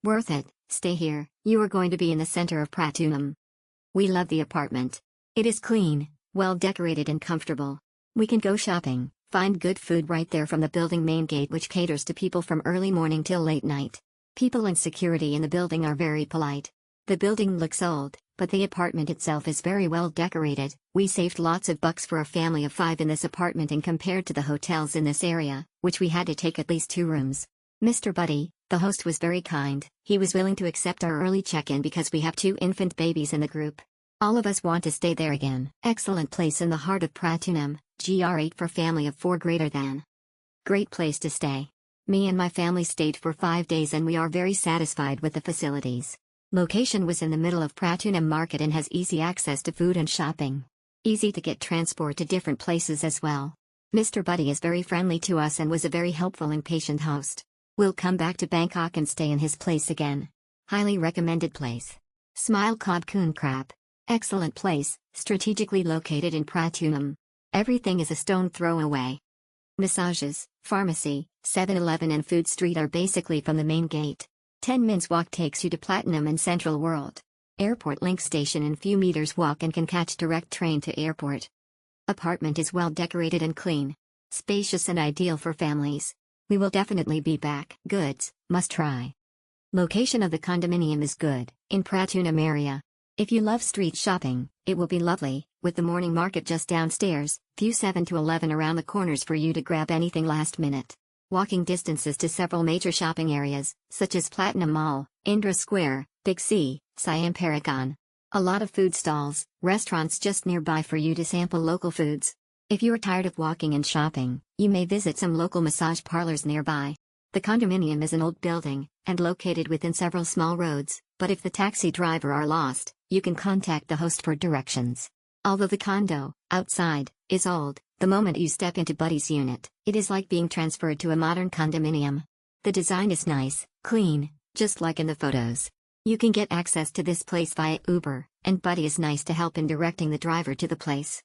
Worth it, stay here, you are going to be in the center of Pratunam. We love the apartment. It is clean, well decorated and comfortable. We can go shopping, find good food right there from the building main gate which caters to people from early morning till late night. People and security in the building are very polite. The building looks old, but the apartment itself is very well decorated. We saved lots of bucks for a family of 5 in this apartment and compared to the hotels in this area, which we had to take at least 2 rooms. Mr. Buddy, the host, was very kind. He was willing to accept our early check-in because we have 2 infant babies in the group. All of us want to stay there again. Excellent place in the heart of Pratunam, GR8 for family of 4 greater than. Great place to stay. Me and my family stayed for 5 days and we are very satisfied with the facilities. Location was in the middle of Pratunam market and has easy access to food and shopping. Easy to get transport to different places as well. Mr. Buddy is very friendly to us and was a very helpful and patient host. We'll come back to Bangkok and stay in his place again. Highly recommended place. Smile Khod Khoon Krap. Excellent place, strategically located in Pratunam. Everything is a stone throw away. Massages, pharmacy, 7-Eleven and food street are basically from the main gate. 10 minutes walk takes you to Platinum and Central World. Airport link station and few meters walk and can catch direct train to airport. Apartment is well decorated and clean. Spacious and ideal for families. We will definitely be back. Goods, must try. Location of the condominium is good, in Pratunam area. If you love street shopping, it will be lovely, with the morning market just downstairs, few 7-Eleven around the corners for you to grab anything last minute. Walking distances to several major shopping areas, such as Platinum Mall, Indra Square, Big C, Siam Paragon. A lot of food stalls, restaurants just nearby for you to sample local foods. If you are tired of walking and shopping, you may visit some local massage parlors nearby. The condominium is an old building, and located within several small roads, but if the taxi driver are lost, you can contact the host for directions. Although the condo, outside, is old, the moment you step into Buddy's unit, it is like being transferred to a modern condominium. The design is nice, clean, just like in the photos. You can get access to this place via Uber, and Buddy is nice to help in directing the driver to the place.